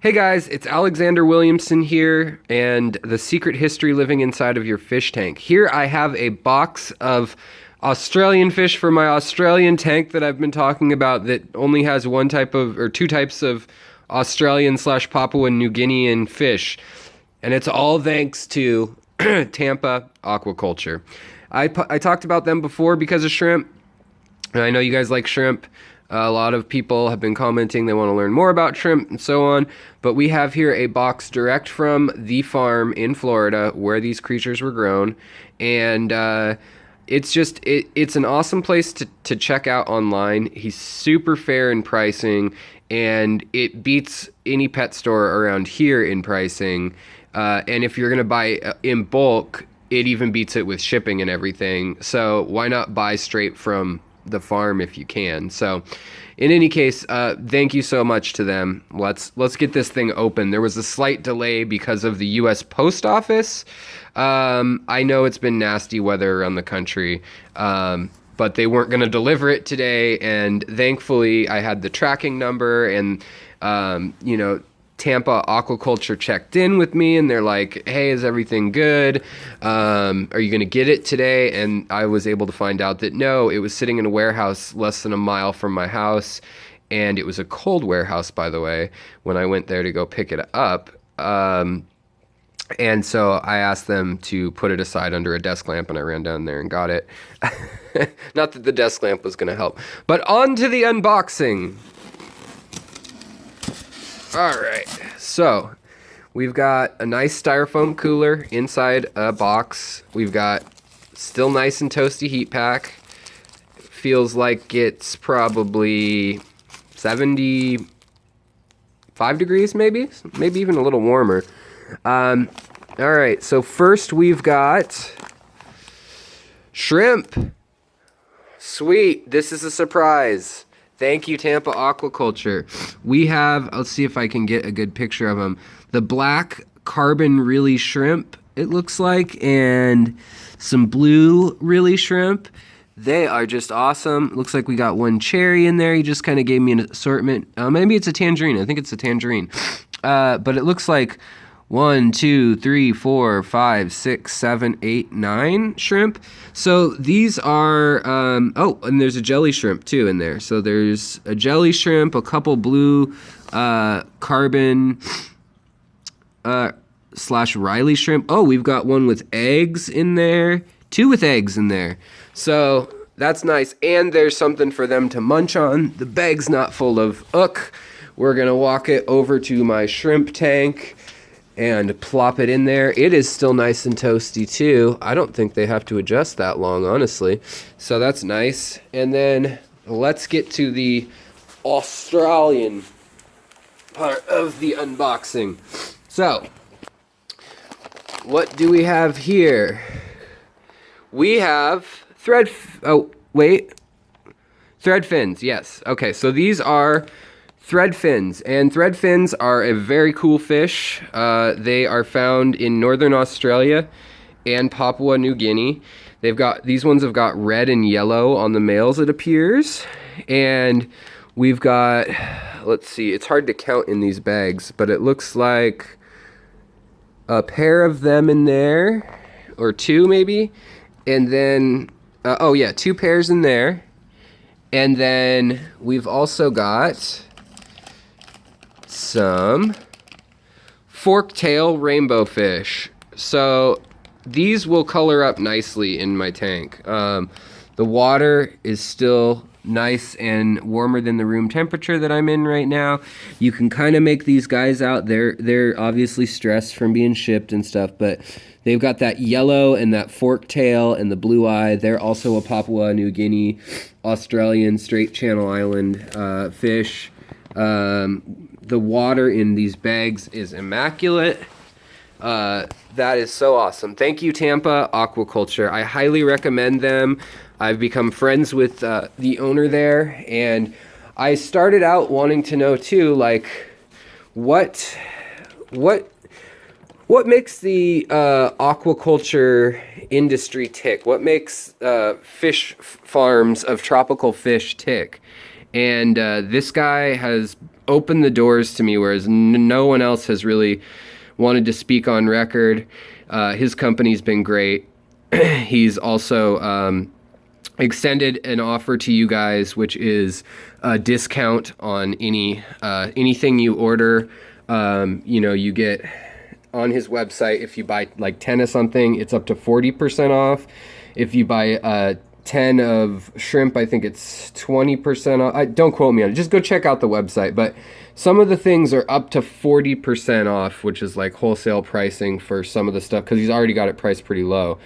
Hey guys, it's Alexander Williamson here, and the secret history living inside of your fish tank. Here I have a box of Australian fish for my Australian tank that I've been talking about that only has two types of Australian / Papua New Guinean fish. And it's all thanks to Tampa Aquaculture. I talked about them before because of shrimp. And I know you guys like shrimp. A lot of people have been commenting they want to learn more about shrimp and so on. But we have here a box direct from the farm in Florida where these creatures were grown. And it's an awesome place to check out online. He's super fair in pricing, and it beats any pet store around here in pricing. And if you're going to buy in bulk, it even beats it with shipping and everything. So why not buy straight from the farm if you can? So in any case, thank you so much to them. Let's get this thing open. There was a slight delay because of the US Post Office. I know it's been nasty weather around the country, but they weren't going to deliver it today, and thankfully I had the tracking number, and Tampa Aquaculture checked in with me, and they're like, hey, is everything good? Are you going to get it today? And I was able to find out that no, it was sitting in a warehouse less than a mile from my house, and it was a cold warehouse, by the way, when I went there to go pick it up. And so I asked them to put it aside under a desk lamp, and I ran down there and got it. Not that the desk lamp was going to help. But on to the unboxing. All right, so we've got a nice styrofoam cooler inside a box. We've got still nice and toasty heat pack. Feels like it's probably 75 degrees, maybe even a little warmer. All right, so first we've got shrimp. Sweet, this is a surprise. Thank you, Tampa Aquaculture. We have, let's see if I can get a good picture of them, the black carbon rili shrimp, it looks like, and some blue rili shrimp. They are just awesome. Looks like we got one cherry in there. He just kind of gave me an assortment. Maybe it's a tangerine. I think it's a tangerine. But it looks like 1, 2, 3, 4, 5, 6, 7, 8, 9 shrimp. So these are, and there's a jelly shrimp too in there. So there's a jelly shrimp, a couple blue carbon / Riley shrimp. Oh, we've got one with eggs in there, 2 with eggs in there. So that's nice. And there's something for them to munch on. The bag's not full of ook. We're going to walk it over to my shrimp tank and plop it in there. It is still nice and toasty too. I don't think they have to adjust that long, honestly. So that's nice. And then let's get to the Australian part of the unboxing. So, what do we have here? We have Threadfins, yes. Okay, so these are Threadfins, and Threadfins are a very cool fish. They are found in northern Australia and Papua New Guinea. These ones have got red and yellow on the males, it appears. And we've got, let's see, it's hard to count in these bags, but it looks like a pair of them in there, or 2 maybe. And then, 2 pairs in there. And then we've also got some Forktail rainbow fish. So these will color up nicely in my tank. The water is still nice and warmer than the room temperature that I'm in right now. You can kind of make these guys out. They're obviously stressed from being shipped and stuff, but they've got that yellow and that forktail and the blue eye. They're also a Papua New Guinea, Australian straight channel island fish. The water in these bags is immaculate. That is so awesome. Thank you, Tampa Aquaculture. I highly recommend them. I've become friends with the owner there, and I started out wanting to know too, like, what makes the aquaculture industry tick? What makes fish farms of tropical fish tick? And this guy has opened the doors to me, whereas no one else has really wanted to speak on record. His company's been great. He's also extended an offer to you guys, which is a discount on anything you order. You get on his website, if you buy like 10 of something, it's up to 40% off. If you buy 10 of shrimp, I think it's 20% off. Don't quote me on it. Just go check out the website. But some of the things are up to 40% off, which is like wholesale pricing for some of the stuff, because he's already got it priced pretty low.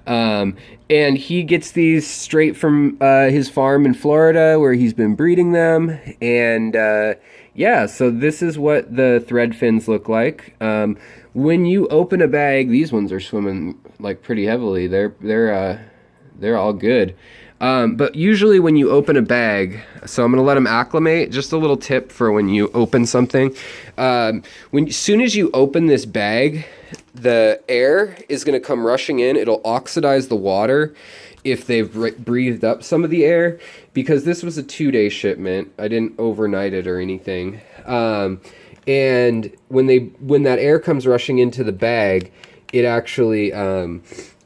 And he gets these straight from his farm in Florida, where he's been breeding them. And so this is what the Threadfins look like. When you open a bag, these ones are swimming like pretty heavily. They're all good. But usually when you open a bag, so I'm going to let them acclimate. Just a little tip for when you open something. As soon as you open this bag, the air is going to come rushing in. It'll oxidize the water if they've breathed up some of the air, because this was a 2-day shipment. I didn't overnight it or anything. And when that air comes rushing into the bag, it actually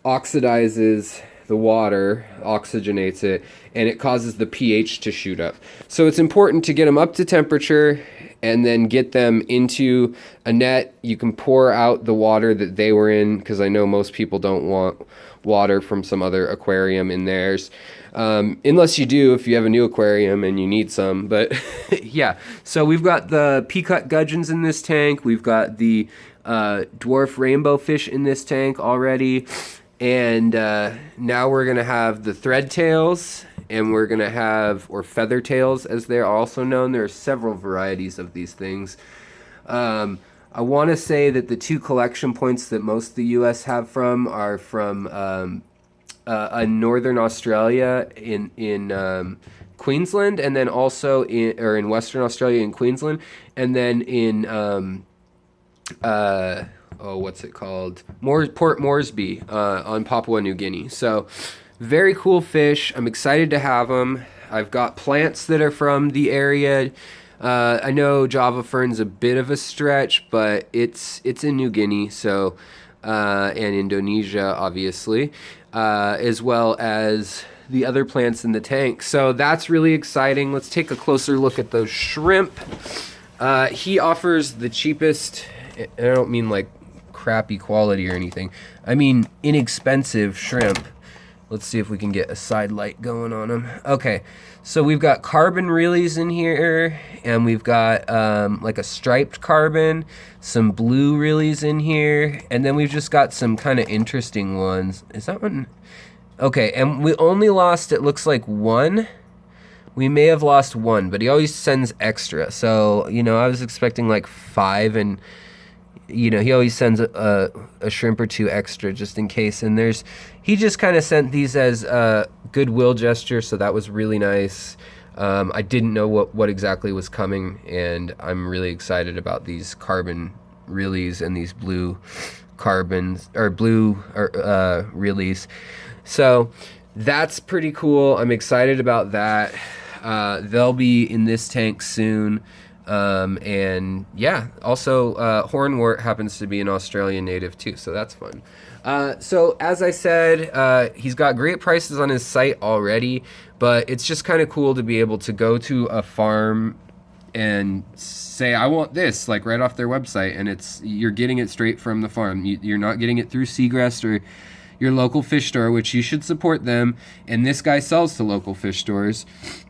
oxidizes the water, oxygenates it, and it causes the pH to shoot up. So it's important to get them up to temperature and then get them into a net. You can pour out the water that they were in, because I know most people don't want water from some other aquarium in theirs. Unless you do, if you have a new aquarium and you need some. But yeah, so we've got the peacock gudgeons in this tank. We've got the dwarf rainbow fish in this tank already. And now we're going to have the threadtails, and we're going to have, or feather tails as they're also known. There are several varieties of these things. I want to say that the 2 collection points that most of the U.S. have from are from northern Australia in Queensland, and then also in Western Australia in Queensland, and then in what's it called? Port Moresby on Papua New Guinea. So very cool fish. I'm excited to have them. I've got plants that are from the area. I know Java fern's a bit of a stretch, but it's in New Guinea, so and Indonesia, obviously, as well as the other plants in the tank. So that's really exciting. Let's take a closer look at those shrimp. He offers the cheapest, and I don't mean like crappy quality or anything, I mean inexpensive shrimp. Let's see if we can get a side light going on them. Okay, so we've got carbon rilis in here, and we've got like a striped carbon, some blue rilis in here, and then we've just got some kind of interesting ones. Is that one? Okay, and we only lost, it looks like 1. We may have lost 1, but he always sends extra. So, I was expecting like 5, and he always sends a shrimp or 2 extra just in case. And he just kind of sent these as a goodwill gesture, so that was really nice. I didn't know what exactly was coming, and I'm really excited about these carbon rilis and these blue carbons, or blue rilis. So that's pretty cool. I'm excited about that. They'll be in this tank soon. And yeah, also hornwort happens to be an Australian native too, so that's fun. So as I said, he's got great prices on his site already, but it's just kind of cool to be able to go to a farm and say, I want this, like right off their website, and you're getting it straight from the farm. You're not getting it through Seagrass or your local fish store, which you should support them, and this guy sells to local fish stores,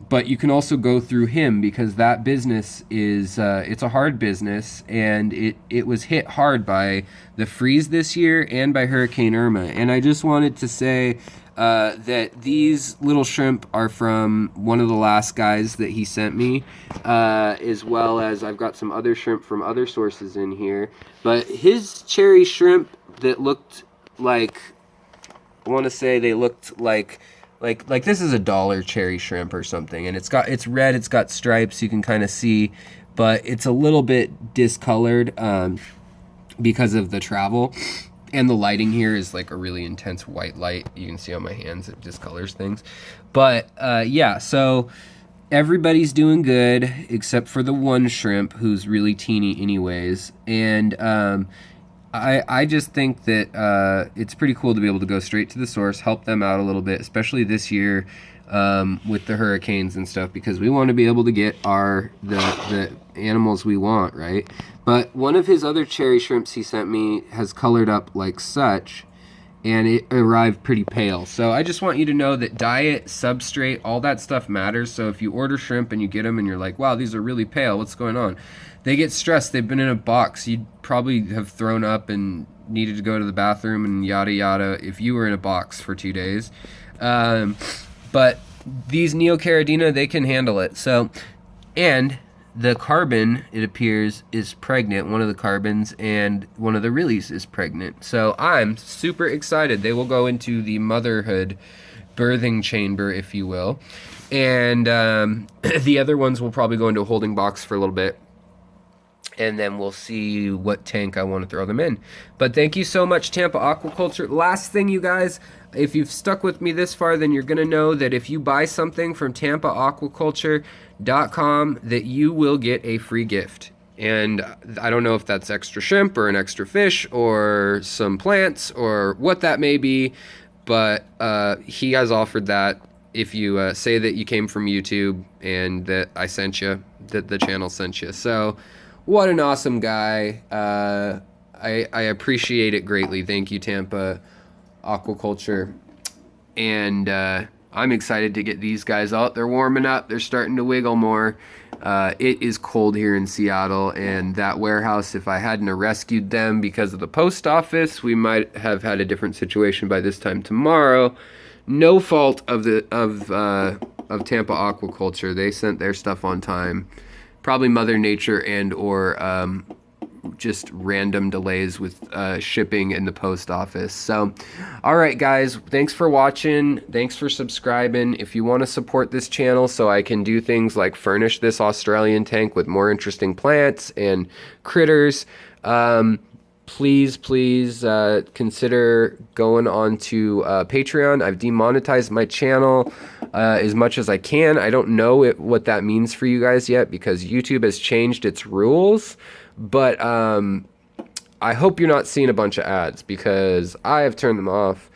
but you can also go through him, because that business is it's a hard business, and it was hit hard by the freeze this year and by Hurricane Irma. And I just wanted to say that these little shrimp are from one of the last guys that he sent me, as well as I've got some other shrimp from other sources in here, but his cherry shrimp that looked like, I want to say they looked like this is $1 cherry shrimp or something, and it's red, it's got stripes, you can kind of see, but it's a little bit discolored because of the travel, and the lighting here is like a really intense white light. You can see on my hands, it discolors things. But yeah, so everybody's doing good except for the one shrimp who's really teeny anyways. And I just think that it's pretty cool to be able to go straight to the source, help them out a little bit, especially this year with the hurricanes and stuff, because we want to be able to get the animals we want, right? But one of his other cherry shrimps he sent me has colored up like such, and it arrived pretty pale. So I just want you to know that diet, substrate, all that stuff matters. So if you order shrimp and you get them and you're like, wow, these are really pale, what's going on? They get stressed. They've been in a box. You'd probably have thrown up and needed to go to the bathroom and yada yada if you were in a box for 2 days. But these Neocardinia, they can handle it. So, and the carbon, it appears, is pregnant. One of the carbons and one of the rilis is pregnant. So I'm super excited. They will go into the motherhood birthing chamber, if you will. And the other ones will probably go into a holding box for a little bit. And then we'll see what tank I want to throw them in. But thank you so much, Tampa Aquaculture. Last thing, you guys, if you've stuck with me this far, then you're going to know that if you buy something from TampaAquaculture.com, that you will get a free gift. And I don't know if that's extra shrimp or an extra fish or some plants or what that may be, but he has offered that if you say that you came from YouTube and that I sent you, that the channel sent you. So what an awesome guy. I appreciate it greatly. Thank you, Tampa Aquaculture. And I'm excited to get these guys out. They're warming up. They're starting to wiggle more. It is cold here in Seattle, and that warehouse, if I hadn't rescued them because of the post office, we might have had a different situation by this time tomorrow. No fault of Tampa Aquaculture. They sent their stuff on time. Probably Mother Nature and or just random delays with shipping in the post office. So, all right, guys, thanks for watching. Thanks for subscribing. If you want to support this channel so I can do things like furnish this Australian tank with more interesting plants and critters, please consider going on to Patreon. I've demonetized my channel as much as I can. I don't know what that means for you guys yet because YouTube has changed its rules, but I hope you're not seeing a bunch of ads because I have turned them off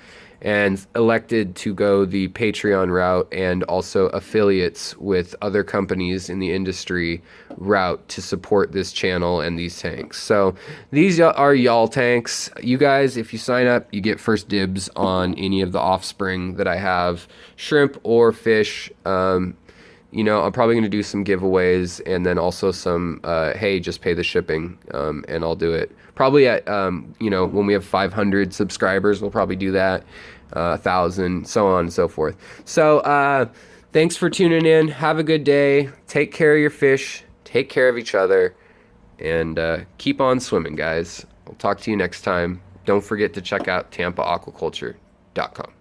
and elected to go the Patreon route and also affiliates with other companies in the industry route to support this channel and these tanks. So these are y'all tanks. You guys, if you sign up, you get first dibs on any of the offspring that I have, shrimp or fish. You know, I'm probably going to do some giveaways and then also some, hey, just pay the shipping, and I'll do it. Probably at, you know, when we have 500 subscribers, we'll probably do that, 1,000, so on and so forth. So, thanks for tuning in. Have a good day. Take care of your fish. Take care of each other. And keep on swimming, guys. I'll talk to you next time. Don't forget to check out TampaAquaculture.com.